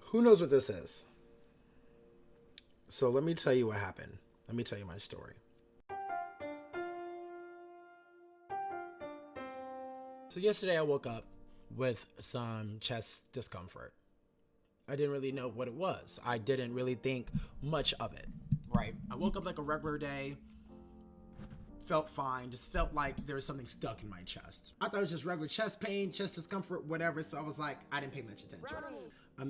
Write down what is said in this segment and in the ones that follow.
Who knows what this is? So let me tell you what happened. Let me tell you my story. So yesterday I woke up with some chest discomfort. I didn't really know what it was. I didn't really think much of it, right? I woke up like a regular day, felt fine, just felt like there was something stuck in my chest. I thought it was just regular chest pain, chest discomfort, whatever. So I was like, I didn't pay much attention.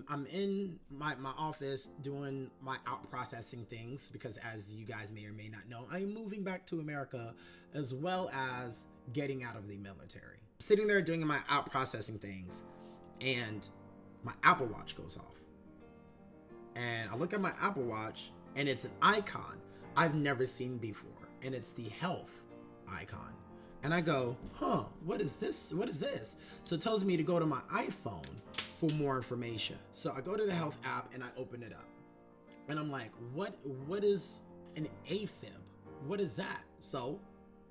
I'm in my office doing my out processing things because, as you guys may or may not know, I'm moving back to America as well as getting out of the military. Sitting there doing my out processing things, and my Apple Watch goes off. And I look at my Apple Watch, and it's an icon I've never seen before. And it's the health icon. And I go, what is this? What is this? So it tells me to go to my iPhone for more information. So I go to the health app and I open it up. And I'm like, what is an AFib? What is that? So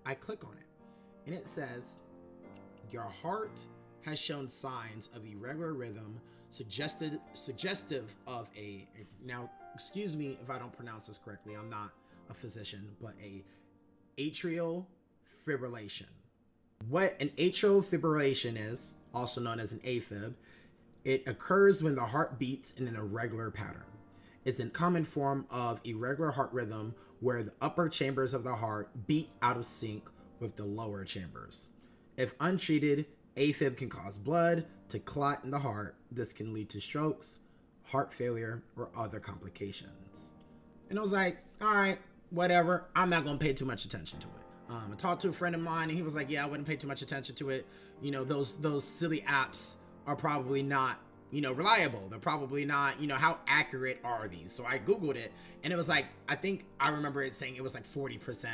I click on it. And it says, your heart has shown signs of irregular rhythm suggestive of a, now excuse me if I don't pronounce this correctly, I'm not a physician, but a atrial fibrillation. What an atrial fibrillation is, also known as an AFib, it occurs when the heart beats in an irregular pattern. It's a common form of irregular heart rhythm where the upper chambers of the heart beat out of sync with the lower chambers. If untreated, AFib can cause blood to clot in the heart. This can lead to strokes, heart failure, or other complications. And I was like, all right, whatever. I'm not going to pay too much attention to it. I talked to a friend of mine and he was like, yeah, I wouldn't pay too much attention to it. You know, those silly apps are probably not, reliable. They're probably not, how accurate are these? So I Googled it and it was like, I think I remember it saying it was like 40%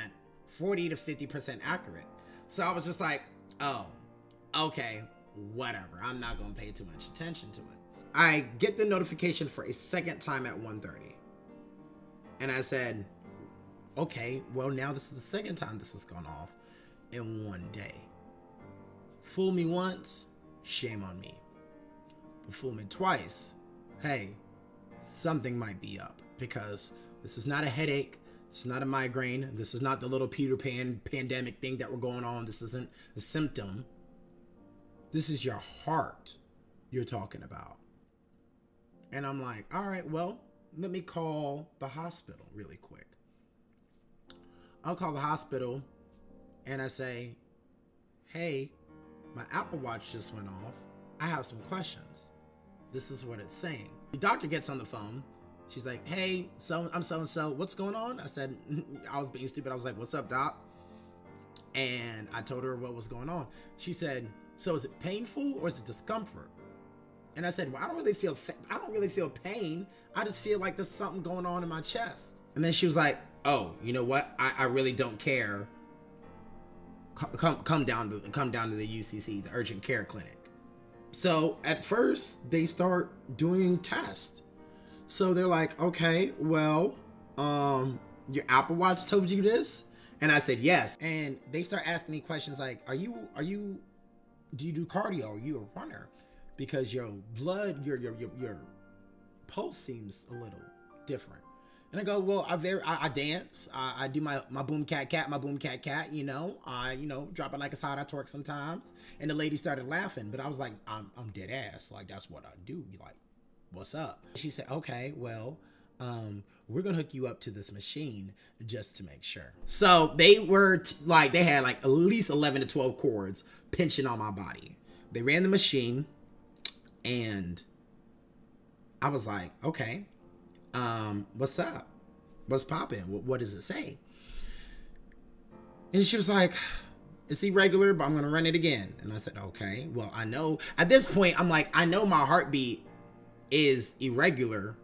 to 50% accurate. So I was just like, oh, okay, whatever. I'm not going to pay too much attention to it. I get the notification for a second time at 1:30. And I said, okay, well, now this is the second time this has gone off in one day. Fool me once, shame on me. But fool me twice, hey, something might be up, because this is not a headache. This is not a migraine. This is not the little Peter Pan pandemic thing that we're going on. This isn't a symptom. This is your heart you're talking about. And I'm like, all right, well, let me call the hospital really quick. I'll call the hospital and I say, hey, my Apple Watch just went off. I have some questions. This is what it's saying. The doctor gets on the phone. She's like, hey, I'm so-and-so. What's going on? I said, I was being stupid. I was like, what's up, doc? And I told her what was going on. She said, so is it painful or is it discomfort? And I said, well, I don't really feel pain. I just feel like there's something going on in my chest. And then she was like, oh, you know what? I really don't care. Come down to the UCC, the urgent care clinic. So at first they start doing tests. So they're like, okay, well, your Apple Watch told you this? And I said, yes. And they start asking me questions like, do you do cardio? Are you a runner? Because your blood, your pulse seems a little different. And I go, well, I dance. I do my boom cat, I, drop it like a side. I twerk sometimes. And the lady started laughing, but I was like, I'm dead ass. Like, that's what I do. You like, what's up? She said, okay, well, we're gonna hook you up to this machine just to make sure. So they were they had like at least 11 to 12 cords pinching on my body. They ran the machine and I was like, okay, what's up? What's popping? What does it say? And she was like, it's irregular, but I'm gonna run it again. And I said, okay, well, I know at this point, I'm like, I know my heartbeat is irregular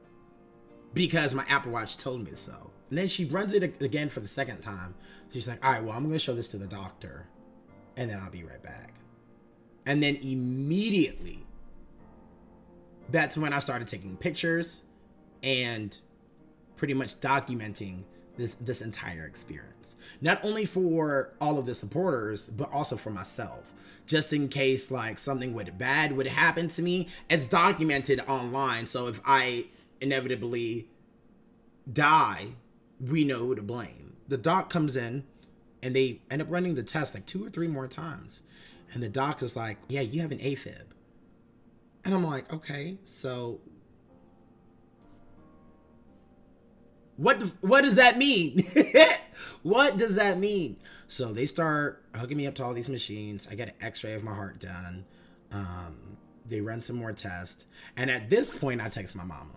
because my Apple Watch told me so. And then she runs it again for the second time. She's like, all right, well, I'm gonna show this to the doctor and then I'll be right back. And then immediately, that's when I started taking pictures and pretty much documenting this entire experience. Not only for all of the supporters, but also for myself. Just in case like something bad would happen to me, it's documented online. So if I inevitably die, we know who to blame. The doc comes in and they end up running the test like 2 or 3 more times. And the doc is like, yeah, you have an AFib. And I'm like, okay, so what does that mean? What does that mean? So they start hooking me up to all these machines. I get an x-ray of my heart done. They run some more tests. And at this point, I text my mama.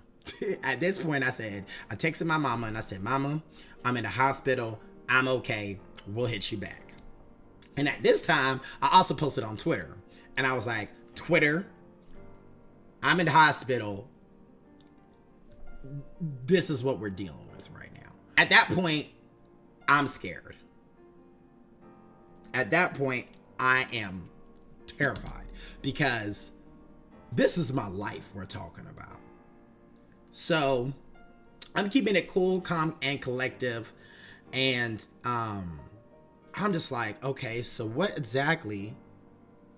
At this point, I texted my mama and I said, Mama, I'm in the hospital. I'm okay. We'll hit you back. And at this time, I also posted on Twitter. And I was like, Twitter, I'm in the hospital. This is what we're dealing with right now. At that point, I'm scared. At that point, I am terrified because this is my life we're talking about. So I'm keeping it cool, calm, and collective. And I'm just like, okay, so what exactly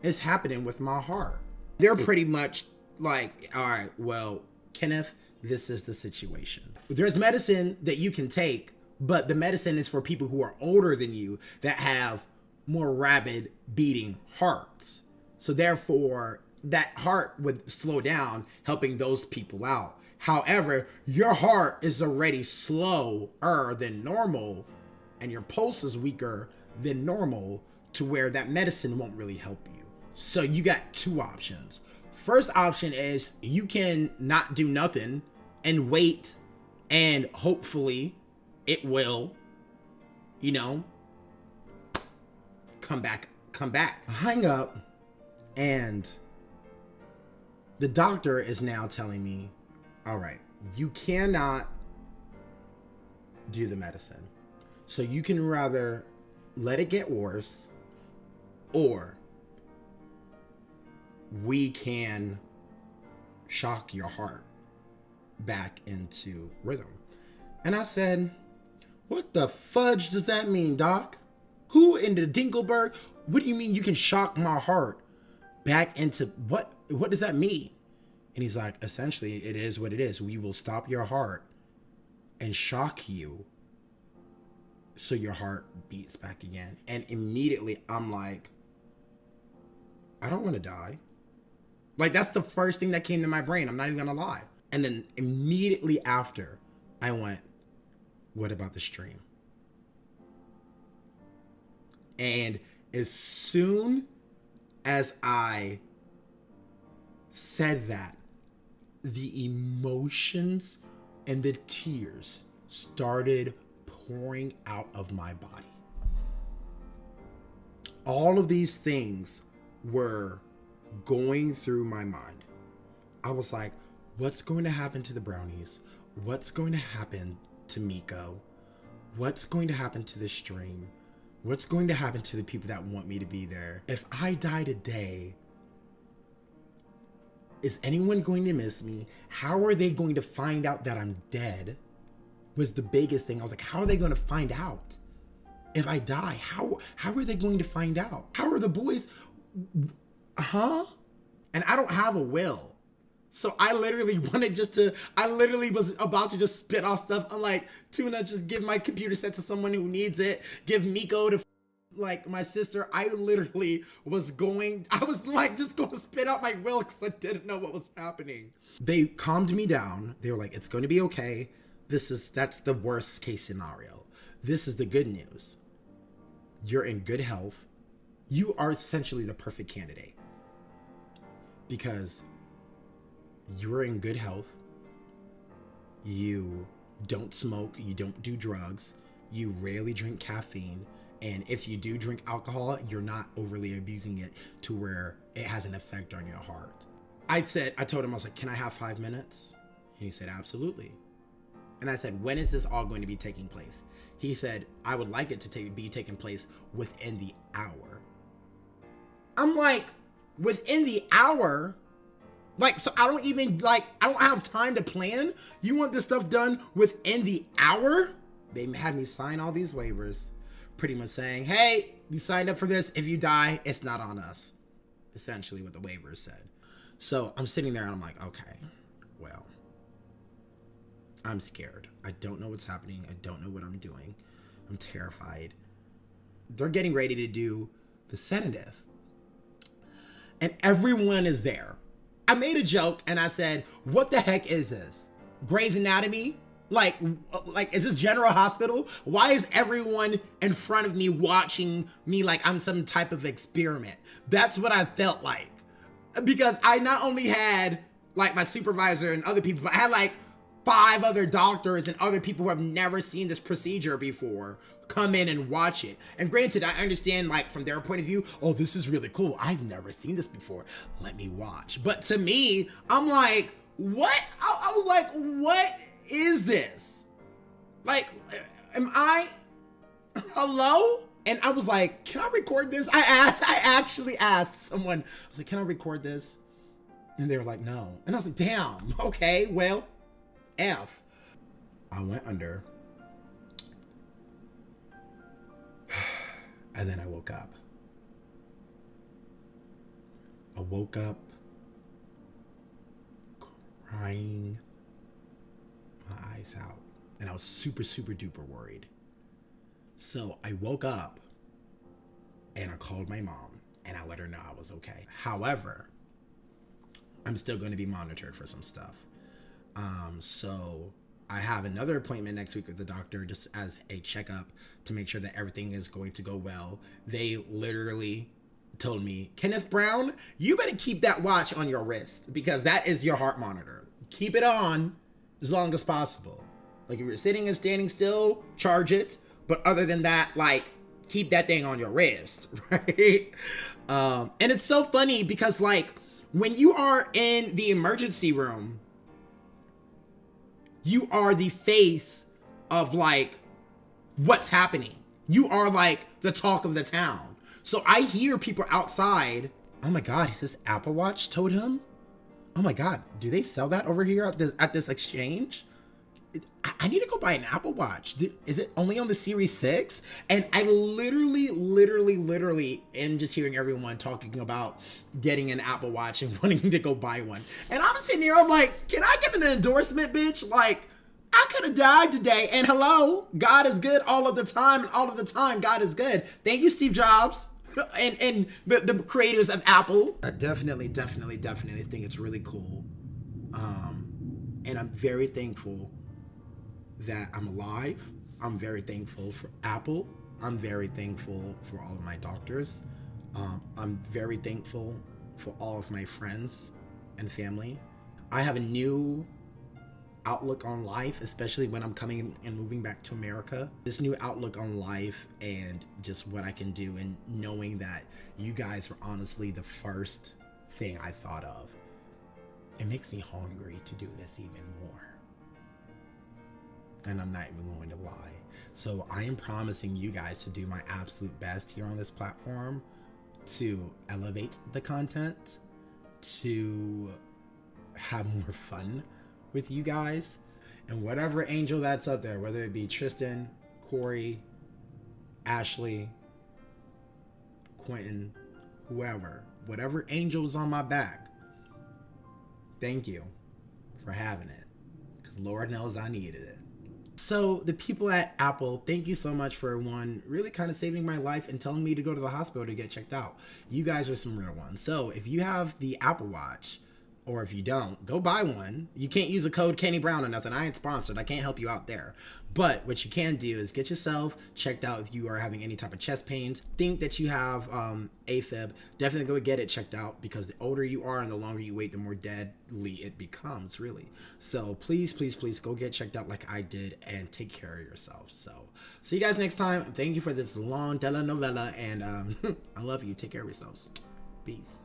is happening with my heart? They're pretty much like, all right, well, Kenneth, this is the situation. There's medicine that you can take, but the medicine is for people who are older than you that have more rapid beating hearts. So therefore, that heart would slow down, helping those people out. However, your heart is already slower than normal, and your pulse is weaker than normal, to where that medicine won't really help you. So you got 2 options. First option is you can not do nothing and wait, and hopefully it will, come back. I hang up, and the doctor is now telling me, all right, you cannot do the medicine. So you can rather let it get worse, or we can shock your heart back into rhythm. And I said, what the fudge does that mean, doc? Who in the Dinkelberg? What do you mean you can shock my heart back into what? What does that mean? And he's like, essentially, it is what it is. We will stop your heart and shock you so your heart beats back again. And immediately I'm like, I don't want to die. Like, that's the first thing that came to my brain. I'm not even gonna lie. And then immediately after, I went, what about the stream? And as soon as I said that, the emotions and the tears started pouring out of my body. All of these things were going through my mind. I was like, what's going to happen to the brownies? What's going to happen to Miko? What's going to happen to the stream? What's going to happen to the people that want me to be there? If I die today, is anyone going to miss me? How are they going to find out that I'm dead? Was the biggest thing. I was like, how are they going to find out if I die? How are they going to find out? How are the boys? And I don't have a will. So I literally was about to just spit off stuff. I'm like, Tuna, just give my computer set to someone who needs it. Give Miko to like my sister. I was like just going to spit out my will because I didn't know what was happening. They calmed me down. They were like, it's going to be okay. That's the worst case scenario. This is the good news. You're in good health. You are essentially the perfect candidate because you're in good health. You don't smoke. You don't do drugs. You rarely drink caffeine. And if you do drink alcohol, you're not overly abusing it to where it has an effect on your heart. I told him, I was like, can I have 5 minutes? And he said, absolutely. And I said, when is this all going to be taking place? He said, I would like it to be taking place within the hour. I'm like, within the hour? Like, so I don't have time to plan? You want this stuff done within the hour? They had me sign all these waivers, pretty much saying, hey, you signed up for this. If you die, it's not on us. Essentially what the waivers said. So I'm sitting there and I'm like, okay, well, I'm scared. I don't know what's happening. I don't know what I'm doing. I'm terrified. They're getting ready to do the sedative. And everyone is there. I made a joke and I said, what the heck is this? Grey's Anatomy? Like, is this General Hospital? Why is everyone in front of me watching me like I'm some type of experiment? That's what I felt like. Because I not only had like my supervisor and other people, but I had like 5 other doctors and other people who have never seen this procedure before come in and watch it. And granted, I understand like from their point of view, oh, this is really cool. I've never seen this before. Let me watch. But to me, I'm like, what? I was like, what is this? Like, am I, hello? And I was like, can I record this? I actually asked someone, I was like, can I record this? And they were like, no. And I was like, damn, okay, well, F. I went under. And then I woke up. I woke up crying my eyes out. And I was super, super duper worried. So I woke up and I called my mom and I let her know I was okay. However, I'm still going to be monitored for some stuff. So I have another appointment next week with the doctor just as a checkup to make sure that everything is going to go well. They literally told me, Kenneth Brown, you better keep that watch on your wrist because that is your heart monitor. Keep it on as long as possible. Like if you're sitting and standing still, charge it. But other than that, like keep that thing on your wrist, right? And it's so funny because like when you are in the emergency room, you are the face of like what's happening. You are like the talk of the town. So I hear people outside, oh my God, is this Apple Watch totem? Oh my God, do they sell that over here at this exchange? I need to go buy an Apple Watch. Is it only on the Series 6? And I literally am just hearing everyone talking about getting an Apple Watch and wanting to go buy one. And I'm sitting here, I'm like, can I get an endorsement, bitch? Like, I could have died today. And hello, God is good all of the time. And all of the time, God is good. Thank you, Steve Jobs. And the creators of Apple. I definitely think it's really cool. And I'm very thankful that I'm alive. I'm very thankful for Apple. I'm very thankful for all of my doctors. I'm very thankful for all of my friends and family. I have a new outlook on life, especially when I'm coming and moving back to America. This new outlook on life and just what I can do, and knowing that you guys were honestly the first thing I thought of. It makes me hungry to do this even more. And I'm not even going to lie. So I am promising you guys to do my absolute best here on this platform to elevate the content, to have more fun with you guys. And whatever angel that's up there, whether it be Tristan, Corey, Ashley, Quentin, whoever, whatever angel's on my back, thank you for having it. Because Lord knows I needed it. So the people at Apple, thank you so much for really kind of saving my life and telling me to go to the hospital to get checked out. You guys are some real ones. So if you have the Apple Watch, or if you don't, go buy one. You can't use a code Kenny Brown or nothing. I ain't sponsored. I can't help you out there. But what you can do is get yourself checked out if you are having any type of chest pains. Think that you have AFib. Definitely go get it checked out, because the older you are and the longer you wait, the more deadly it becomes, really. So please go get checked out like I did, and take care of yourself. So see you guys next time. Thank you for this long telenovela, and I love you. Take care of yourselves. Peace.